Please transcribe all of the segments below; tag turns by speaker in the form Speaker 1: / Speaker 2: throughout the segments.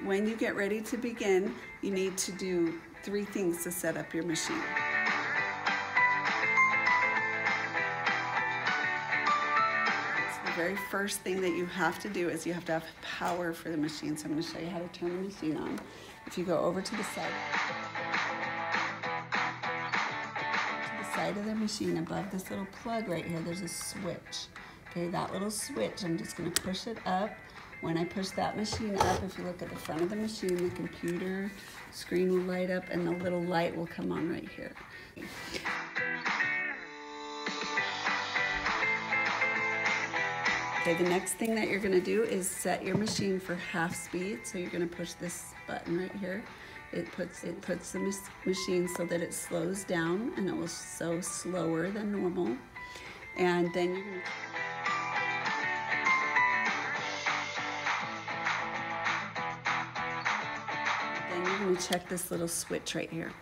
Speaker 1: When you get ready to begin, you need to do 3 things to set up your machine. The very first thing that you have to do is you have to have power for the machine. So I'm going to show you how to turn the machine on. If you go over to the side of the machine, above this little plug right here, there's a switch. Okay, that little switch, I'm just going to push it up. When I push that machine up, if you look at the front of the machine, the computer screen will light up and the little light will come on right here. Okay, the next thing that you're going to do is set your machine for half speed. So you're going to push this button right here. It puts the machine so that it slows down, and it will sew slower than normal. And then you're going to check this little switch right here.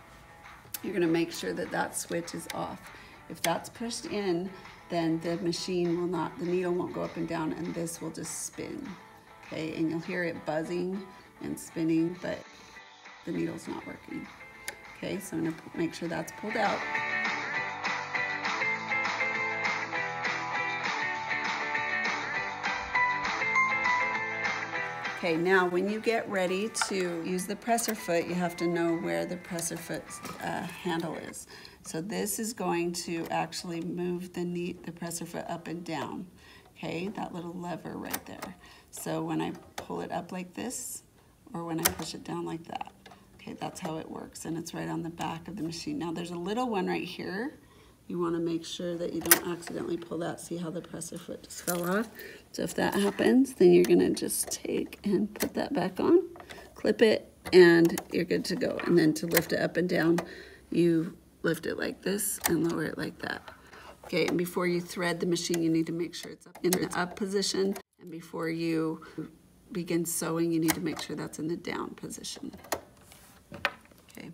Speaker 1: You're going to make sure that that switch is off. If that's pushed in, then the machine will not, the needle won't go up and down, and this will just spin. Okay, and you'll hear it buzzing and spinning, but the needle's not working. Okay, so I'm going to make sure that's pulled out. Okay, now when you get ready to use the presser foot, you have to know where the presser foot handle is. So this is going to actually move the presser foot up and down. Okay, that little lever right there. So when I pull it up like this, or when I push it down like that, okay, that's how it works, and it's right on the back of the machine. Now there's a little one right here. You want to make sure that you don't accidentally pull that. See how the presser foot just fell off? So if that happens, then you're going to just take and put that back on, clip it, and you're good to go. And then to lift it up and down, you lift it like this and lower it like that. Okay, and before you thread the machine, you need to make sure it's up in the up position. And before you begin sewing, you need to make sure that's in the down position. Okay.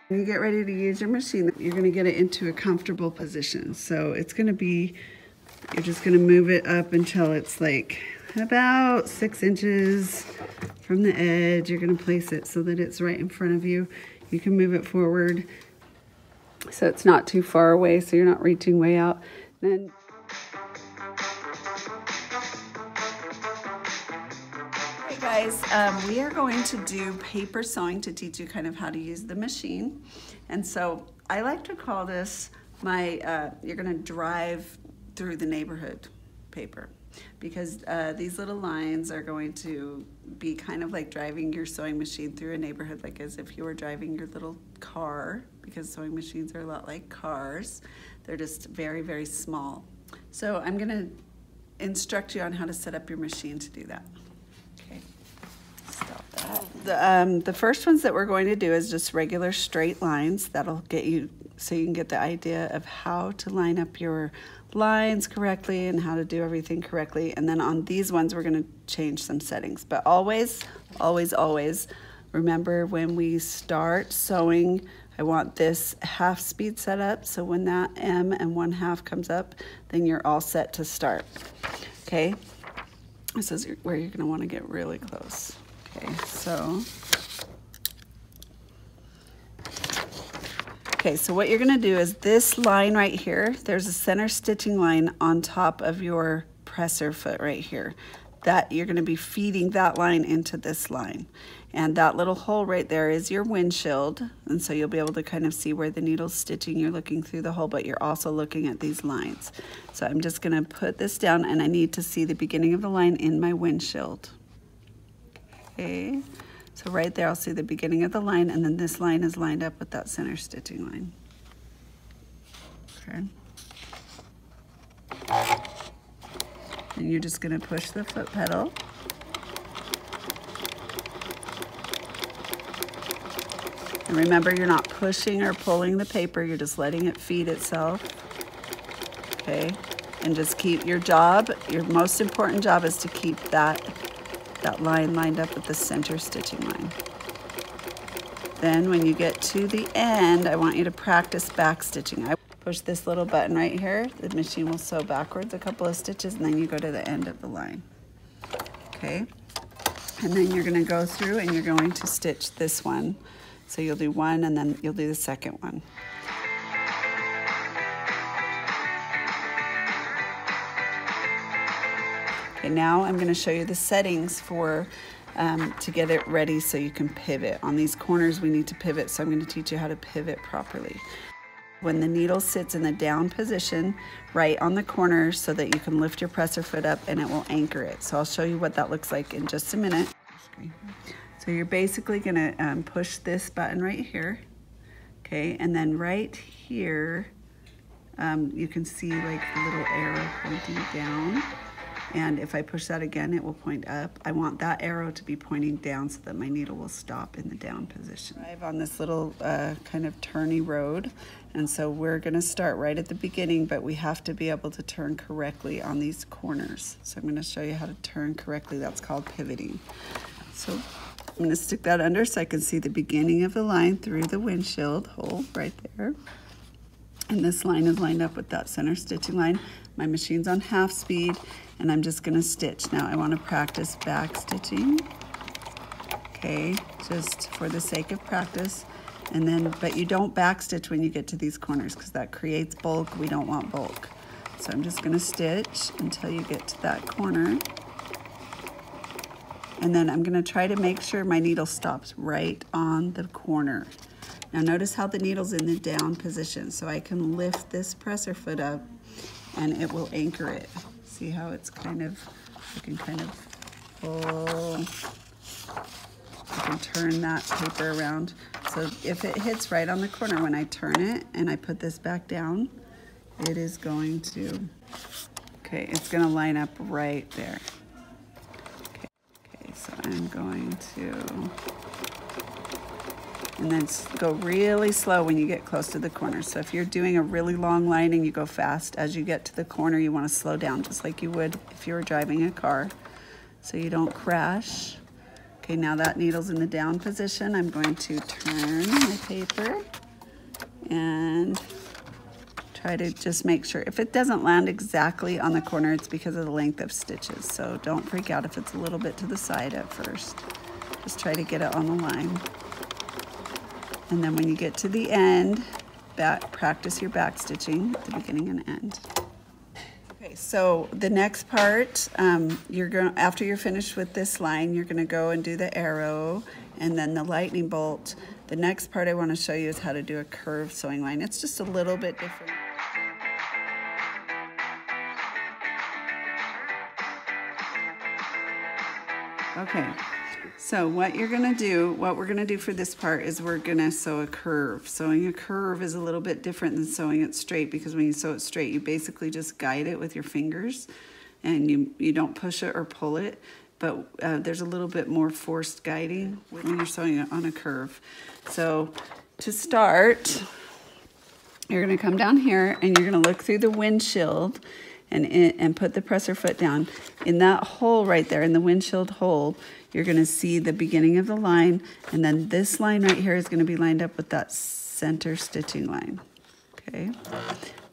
Speaker 1: When you get ready to use your machine, you're going to get it into a comfortable position. So it's going to be, you're just going to move it up until it's like about 6 inches from the edge. You're going to place it so that it's right in front of you. You can move it forward so it's not too far away, so you're not reaching way out. Then guys, we are going to do paper sewing to teach you kind of how to use the machine. And so I like to call this you're gonna drive through the neighborhood paper, because these little lines are going to be kind of like driving your sewing machine through a neighborhood, like as if you were driving your little car, because sewing machines are a lot like cars. They're just very, very small. So I'm gonna instruct you on how to set up your machine to do that. The first ones that we're going to do is just regular straight lines. That'll get you, so you can get the idea of how to line up your lines correctly and how to do everything correctly. And then on these ones, we're going to change some settings. But always, always, always remember, when we start sewing, I want this half speed set up. So when that M and 1/2 comes up, then you're all set to start. Okay, this is where you're going to want to get really close. Okay, so what you're going to do is this line right here, there's a center stitching line on top of your presser foot right here. That you're going to be feeding that line into this line. And that little hole right there is your windshield. And so you'll be able to kind of see where the needle's stitching. You're looking through the hole, but you're also looking at these lines. So I'm just going to put this down, and I need to see the beginning of the line in my windshield. Okay, so right there I'll see the beginning of the line, and then this line is lined up with that center stitching line. Okay. And you're just going to push the foot pedal. And remember, you're not pushing or pulling the paper, you're just letting it feed itself. Okay, and just keep your job, your most important job is to keep that line lined up with the center stitching line. Then when you get to the end, I want you to practice back stitching. push this little button right here, the machine will sew backwards a couple of stitches, and then you go to the end of the line. Okay, and then you're gonna go through and you're going to stitch this one. So you'll do one and then you'll do the second one. Okay, now I'm gonna show you the settings for to get it ready so you can pivot. On these corners we need to pivot, so I'm gonna teach you how to pivot properly. When the needle sits in the down position, right on the corner, so that you can lift your presser foot up and it will anchor it. So I'll show you what that looks like in just a minute. So you're basically gonna push this button right here, okay? And then right here, you can see like a little arrow pointing down. And if I push that again, it will point up. I want that arrow to be pointing down so that my needle will stop in the down position. I'm on this little kind of turny road. And so we're gonna start right at the beginning, but we have to be able to turn correctly on these corners. So I'm gonna show you how to turn correctly. That's called pivoting. So I'm gonna stick that under so I can see the beginning of the line through the windshield hole right there. And this line is lined up with that center stitching line. My machine's on half speed, and I'm just gonna stitch. Now I wanna practice back stitching, okay, just for the sake of practice. And then, but you don't back stitch when you get to these corners because that creates bulk. We don't want bulk. So I'm just gonna stitch until you get to that corner. And then I'm gonna try to make sure my needle stops right on the corner. Now notice how the needle's in the down position, so I can lift this presser foot up and it will anchor it. See how it's kind of, you can kind of pull, you can turn that paper around. So if it hits right on the corner when I turn it and I put this back down, it is going to, okay, it's gonna line up right there. Okay, so I'm going to, and then go really slow when you get close to the corner. So if you're doing a really long line and you go fast, as you get to the corner, you want to slow down just like you would if you were driving a car so you don't crash. Okay, now that needle's in the down position. I'm going to turn my paper and try to just make sure. If it doesn't land exactly on the corner, it's because of the length of stitches. So don't freak out if it's a little bit to the side at first. Just try to get it on the line. And then when you get to the end, practice your back stitching at the beginning and end. Okay, so the next part, after you're finished with this line, you're gonna go and do the arrow and then the lightning bolt. The next part I wanna show you is how to do a curved sewing line. It's just a little bit different. Okay. So what we're gonna do for this part is we're gonna sew a curve. Sewing a curve is a little bit different than sewing it straight, because when you sew it straight, you basically just guide it with your fingers and you don't push it or pull it, but there's a little bit more forced guiding when you're sewing it on a curve. So to start, you're gonna come down here and you're gonna look through the windshield and put the presser foot down. In that hole right there, in the windshield hole, you're gonna see the beginning of the line, and then this line right here is gonna be lined up with that center stitching line, okay?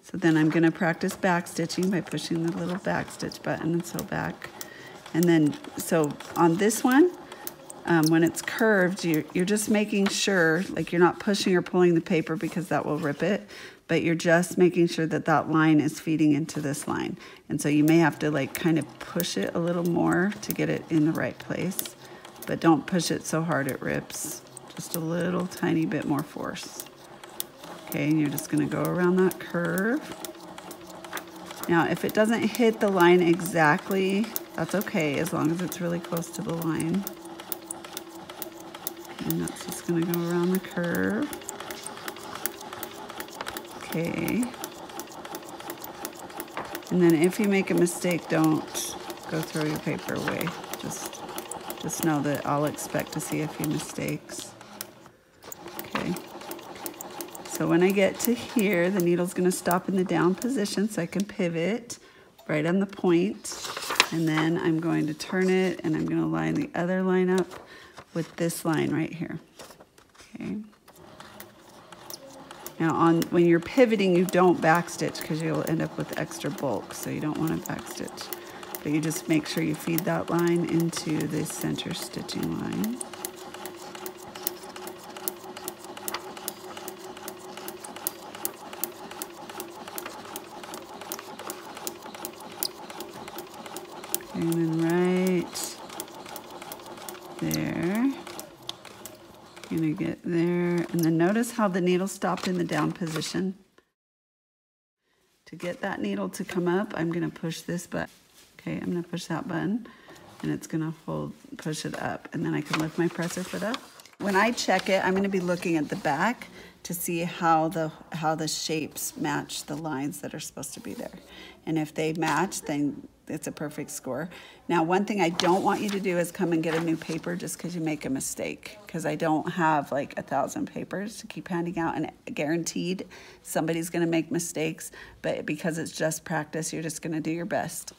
Speaker 1: So then I'm gonna practice back stitching by pushing the little back stitch button and sew back. And then, so on this one, when it's curved, you're just making sure, like you're not pushing or pulling the paper because that will rip it, but you're just making sure that that line is feeding into this line. And so you may have to like kind of push it a little more to get it in the right place, but don't push it so hard it rips. Just a little tiny bit more force. Okay, and you're just gonna go around that curve. Now, if it doesn't hit the line exactly, that's okay, as long as it's really close to the line. And that's just gonna go around the curve. Okay. And then if you make a mistake, don't go throw your paper away. Just know that I'll expect to see a few mistakes. Okay. So when I get to here, the needle's gonna stop in the down position so I can pivot right on the point. And then I'm going to turn it and I'm gonna line the other line up with this line right here. Okay. Now when you're pivoting, you don't backstitch because you'll end up with extra bulk, so you don't want to backstitch. But you just make sure you feed that line into the center stitching line. And then right there, gonna get there, and then notice how the needle stopped in the down position. To get that needle to come up, I'm gonna push this button. Okay, I'm gonna push that button, and it's gonna push it up, and then I can lift my presser foot up. When I check it, I'm gonna be looking at the back to see how the shapes match the lines that are supposed to be there. And if they match, then it's a perfect score. Now, one thing I don't want you to do is come and get a new paper just because you make a mistake, because I don't have like 1,000 papers to keep handing out, and guaranteed somebody's gonna make mistakes, but because it's just practice, you're just gonna do your best.